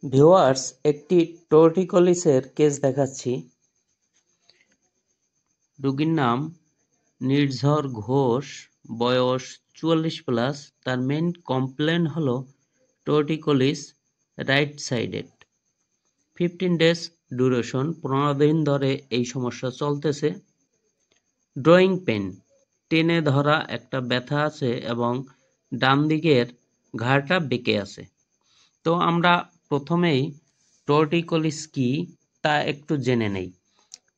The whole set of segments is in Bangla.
ভিউয়ার্স, একটি টর্টিকোলিসের কেস দেখাচ্ছি। রোগীর নাম নির্ঝর ঘোষ, বয়স 44+। তার মেইন কমপ্লেন হলো torticollis right sided. 15 days duration, 15 দিন ধরে এই সমস্যা চলতেছে। ড্রয়িং পেন, টেনে ধরা একটা ব্যথা আছে এবং ডান দিকের ঘাড়টা বেঁকে আছে। তো আমরা প্রথমেই টর্টিকোলিস কি তা একটু জেনে নেই।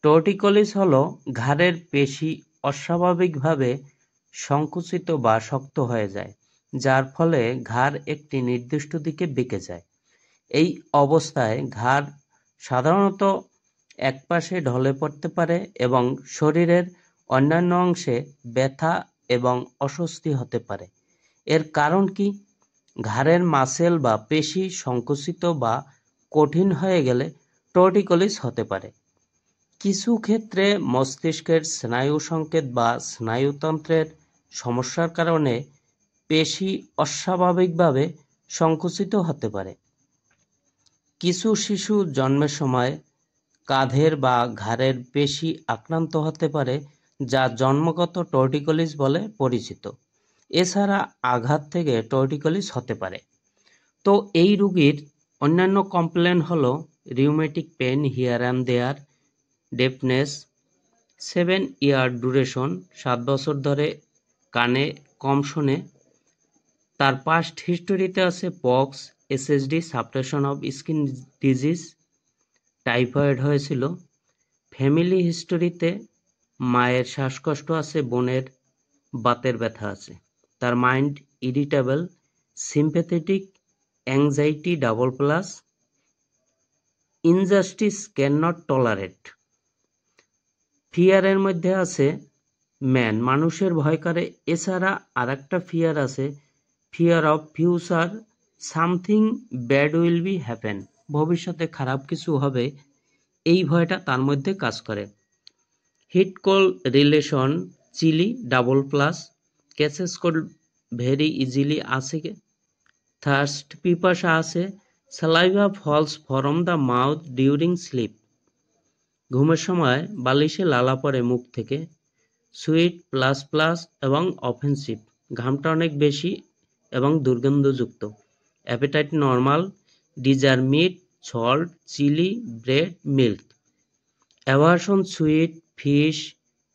টর্টিকোলিস হলো ঘাড়ের পেশি অস্বাভাবিকভাবে সংকুচিত বা শক্ত হয়ে যায়, যার ফলে ঘাড় একটি নির্দিষ্ট দিকে বেঁকে যায়। এই অবস্থায় ঘাড় সাধারণত একপাশে ঢলে পড়তে পারে এবং শরীরের অন্যান্য অংশে ব্যথা এবং অস্বস্তি হতে পারে। এর কারণ কি? ঘাড়ের মাসেল বা পেশি সংকুচিত বা কঠিন হয়ে গেলে টর্টিকোলিস হতে পারে। কিছু ক্ষেত্রে মস্তিষ্কের স্নায়ু সংকেত বা স্নায়ুতন্ত্রের সমস্যার কারণে পেশি অস্বাভাবিকভাবে সংকুচিত হতে পারে। কিছু শিশু জন্মের সময় কাঁধের বা ঘাড়ের পেশি আক্রান্ত হতে পারে, যা জন্মগত টর্টিকোলিস বলে পরিচিত। এছাড়া আঘাত থেকে টর্টিকোলিস হতে পারে। তো এই রোগীর অন্যান্য কমপ্লেন হলো rheumatic pain here and there, deafness, 7 year duration, 7 বছর ধরে কানে কম শোনে। তার পাস্ট হিস্টোরিতে আছে pox, SSD, suppression of skin disease, typhoid হয়েছিল। ফ্যামিলি হিস্টোরিতে মায়ের শ্বাসকষ্ট আছে, বোনের বাতের ব্যথা আছে। তার mind irritable, sympathetic, anxiety double+, injustice can not tolerate. ফিয়ারের মধ্যে আছে ম্যান, মানুষের ভয় করে। এছাড়া আর একটা ফিয়ার আছে, fear of future, something bad will be happen, ভবিষ্যতে খারাপ কিছু হবে, এই ভয়টা তার মধ্যে কাজ করে। Heat cold relation, chilly double plus+, catches cold very easily আছে। থার্স্ট পিপাসা আছে। Saliva falls from the mouth during sleep, ঘুমের সময় বালিশে লালা পড়ে মুখ থেকে। সুইট ++ এবং অফেন্সিভ, ঘামটা অনেক বেশি এবং দুর্গন্ধযুক্ত। Appetite normal, desire meat, salt, chilli, bread, milk. Aversion sweet, fish,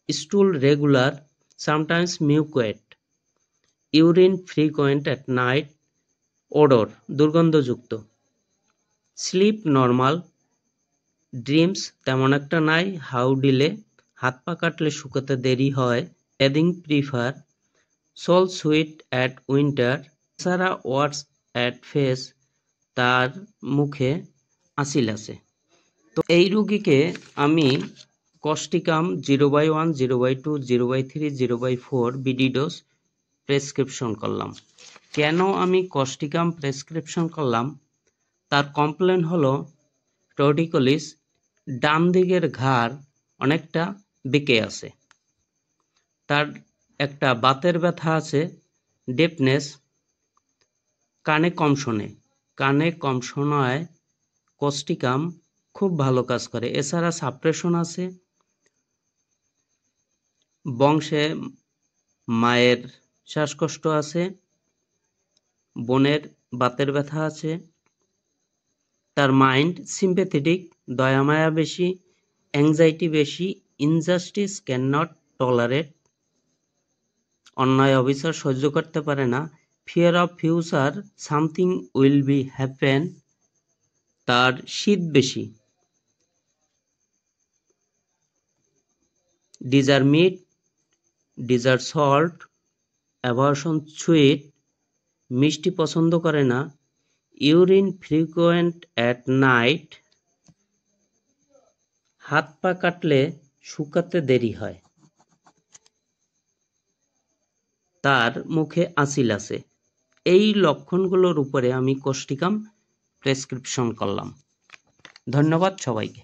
stool regular, sometimes মিউকুয়েট। Urine frequent at night, odour, দুর্গন্ধযুক্ত। স্লিপ নর্মাল, ড্রিমস তেমন একটা নাই। হাউ ডিলে, হাত পা কাটলে শুকাতে দেরি হয়। Bathing prefer, sole sweat at winter. এছাড়া ওয়ার্ডস অ্যাট ফেস, তার মুখে আসিল আছে। তো এই রুগীকে আমি কস্টিকাম 0/1, 0/2, 0/3, 0/4 বিডি ডোজ প্রেসক্রিপশন করলাম। কেন আমি কস্টিকাম প্রেসক্রিপশন করলাম? তার কমপ্লেন হলো টর্টিকোলিস, ডান দিকের ঘাড় অনেকটা বেঁকে আছে। তার একটা বাতের ব্যথা আছে, ডেফনেস, কানে কম শোনে। কানে কম শোনায় কস্টিকাম খুব ভালো কাজ করে। এছাড়া সাপ্রেশন আছে, বংশে মায়ের শ্বাসকষ্ট আছে, বোনের বাতের ব্যথা আছে। তার মাইন্ড সিম্প্যাথেটিক, দয়া মায়া বেশি, অ্যাংজাইটি বেশি, ইনজাস্টিস ক্যান নট টলারেট, অন্যায় অবিচার সহ্য করতে পারে না। Fear of future, something will be happen, তার শীত বেশি। Desire meat, desire salt, aversion sweet, মিষ্টি পছন্দ করে না। ইউরিন ফ্রিকোয়েন্ট অ্যাট নাইট, হাত পা কাটলে শুকাতে দেরি হয়। তার মুখে আসিল আছে। এই লক্ষণগুলোর উপরে আমি কস্টিকাম প্রেসক্রিপশন করলাম। ধন্যবাদ সবাইকে।